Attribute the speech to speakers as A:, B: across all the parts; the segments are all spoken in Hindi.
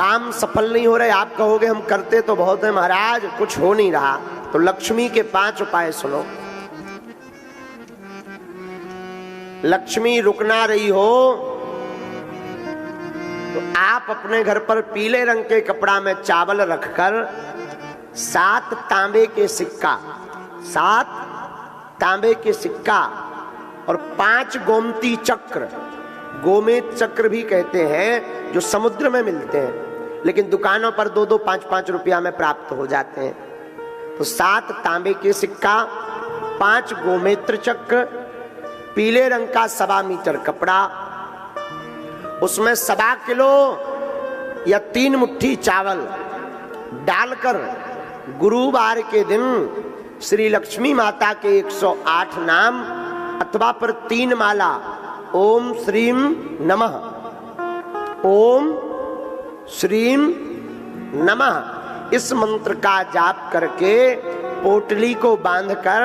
A: काम सफल नहीं हो रहे। आप कहोगे हम करते तो बहुत है महाराज, कुछ हो नहीं रहा। तो लक्ष्मी के 5 उपाय सुनो। लक्ष्मी रुक ना रही हो तो आप अपने घर पर पीले रंग के कपड़ा में चावल रखकर 7 तांबे के सिक्का, 7 तांबे के सिक्का और 5 गोमती चक्र, गोमेद चक्र भी कहते हैं, जो समुद्र में मिलते हैं लेकिन दुकानों पर 2-2, 5-5 रुपया में प्राप्त हो जाते हैं। तो 7 तांबे के सिक्का, 5 गोमेत्र चक्र, पीले रंग का 1.25 मीटर कपड़ा, उसमें 1.25 किलो या 3 मुट्ठी चावल डालकर गुरुवार के दिन श्री लक्ष्मी माता के 108 नाम अथवा पर 3 माला ओम श्रीम नमः, ओम श्रीम नमः, इस मंत्र का जाप करके पोटली को बांधकर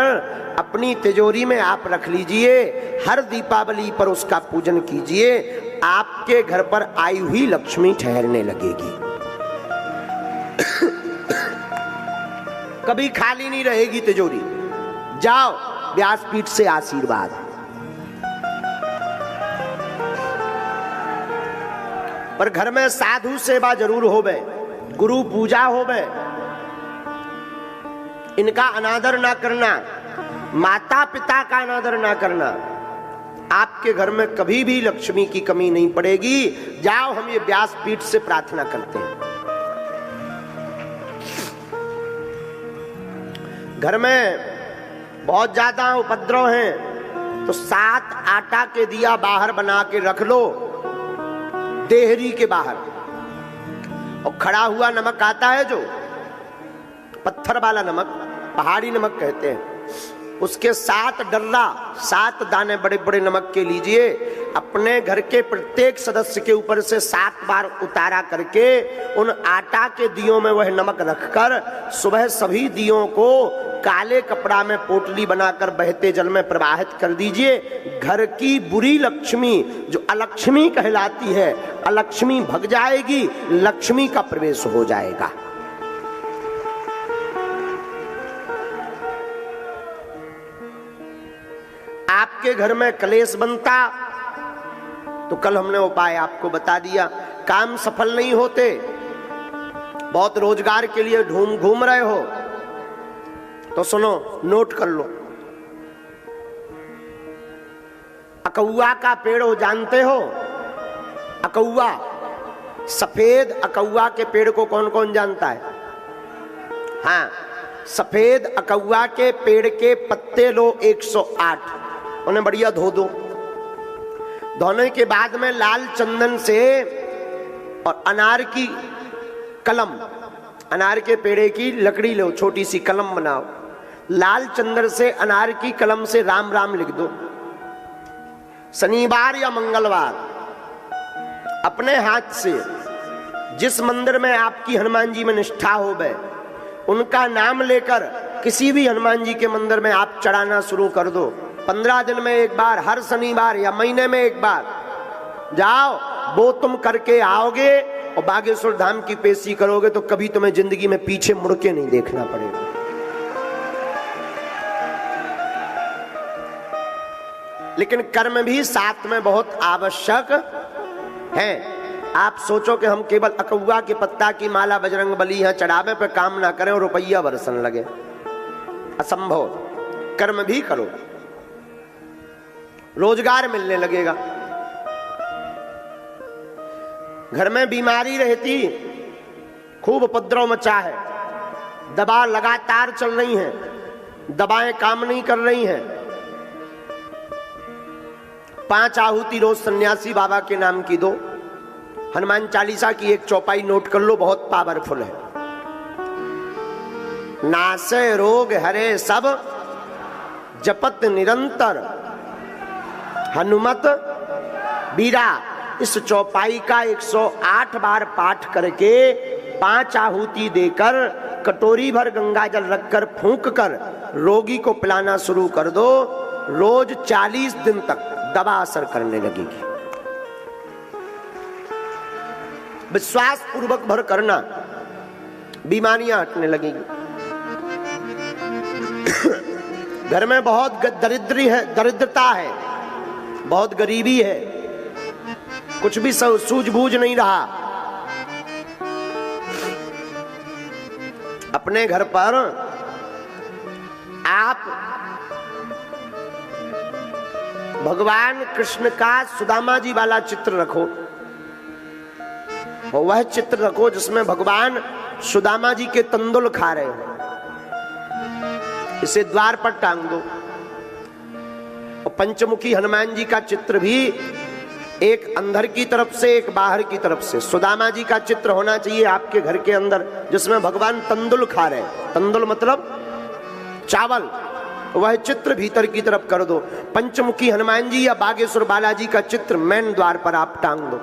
A: अपनी तिजोरी में आप रख लीजिए। हर दीपावली पर उसका पूजन कीजिए। आपके घर पर आई हुई लक्ष्मी ठहरने लगेगी। कभी खाली नहीं रहेगी तिजोरी। जाओ व्यासपीठ से आशीर्वाद। पर घर में साधु सेवा जरूर होवे, गुरु पूजा होवे, इनका अनादर ना करना, माता पिता का अनादर ना करना। आपके घर में कभी भी लक्ष्मी की कमी नहीं पड़ेगी। जाओ हम ये व्यासपीठ से प्रार्थना करते हैं। घर में बहुत ज्यादा उपद्रव हैं तो 7 आटा के दिया बाहर बना के रख लो, देहरी के बाहर। और खड़ा हुआ नमक आता है जो पत्थर वाला नमक, पहाड़ी नमक कहते हैं, उसके 7 डर्रा, 7 दाने बड़े बड़े नमक के लीजिए। अपने घर के प्रत्येक सदस्य के ऊपर से 7 बार उतारा करके उन आटा के दियों में वह नमक रखकर सुबह सभी दियों को काले कपड़ा में पोटली बनाकर बहते जल में प्रवाहित कर दीजिए। घर की बुरी लक्ष्मी जो अलक्ष्मी कहलाती है, अलक्ष्मी भग जाएगी, लक्ष्मी का प्रवेश हो जाएगा। आपके घर में कलेश बनता तो कल हमने उपाय आपको बता दिया। काम सफल नहीं होते, बहुत रोजगार के लिए घूम रहे हो तो सुनो, नोट कर लो। अकौआ का पेड़ हो जानते हो? अकौआ, सफेद अकौआ के पेड़ को कौन कौन जानता है? हाँ, सफेद अकौआ के पेड़ के पत्ते लो 108, उन्हें बढ़िया धो दो। धोने के बाद में लाल चंदन से और अनार की कलम, अनार के पेड़े की लकड़ी लो, छोटी सी कलम बनाओ, लाल चंदन से अनार की कलम से राम राम लिख दो। शनिवार या मंगलवार अपने हाथ से जिस मंदिर में आपकी हनुमान जी में निष्ठा हो गए उनका नाम लेकर किसी भी हनुमान जी के मंदिर में आप चढ़ाना शुरू कर दो। 15 दिन में एक बार, हर शनिवार या महीने में एक बार जाओ, वो तुम करके आओगे और बागेश्वर धाम की पेशी करोगे तो कभी तुम्हें जिंदगी में पीछे मुड़ के नहीं देखना पड़ेगा। लेकिन कर्म भी साथ में बहुत आवश्यक है। आप सोचो कि हम केवल अकौआ के पत्ता की माला बजरंग बली यहाँ चढ़ावे पे काम ना करें और रुपया बरसन लगे, असंभव। कर्म भी करो, रोजगार मिलने लगेगा। घर में बीमारी रहती, खूब उपद्रव मचा है, दवा लगातार चल रही हैं, दवाएं काम नहीं कर रही हैं, 5 आहुति रोज सन्यासी बाबा के नाम की दो। हनुमान चालीसा की एक चौपाई नोट कर लो, बहुत पावरफुल है। नासे रोग हरे सब जपत निरंतर हनुमत बीरा। इस चौपाई का 108 बार पाठ करके 5 आहुति देकर कटोरी भर गंगा जल रखकर फूंक कर रोगी को पिलाना शुरू कर दो। रोज 40 दिन तक दवा असर करने लगेगी। विश्वास पूर्वक भर करना, बीमारियां हटने लगेंगी। घर में बहुत दरिद्रता है, बहुत गरीबी है, कुछ भी सूझबूझ नहीं रहा। अपने घर पर आप भगवान कृष्ण का सुदामा जी वाला चित्र रखो, और वह चित्र रखो जिसमें भगवान सुदामा जी के तंदुल खा रहे हो, इसे द्वार पर टांग दो। और पंचमुखी हनुमान जी का चित्र भी एक अंदर की तरफ से एक बाहर की तरफ से, सुदामा जी का चित्र होना चाहिए आपके घर के अंदर जिसमें भगवान तंदुल खा रहे हैं। तंदुल मतलब चावल, वह चित्र भीतर की तरफ कर दो। पंचमुखी हनुमान जी या बागेश्वर बालाजी का चित्र मेन द्वार पर आप टांग दो,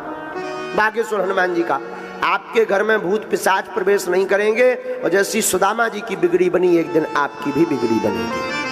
A: बागेश्वर हनुमान जी का। आपके घर में भूत पिशाच प्रवेश नहीं करेंगे, और जैसी सुदामा जी की बिगड़ी बनी एक दिन आपकी भी बिगड़ी बनेगी।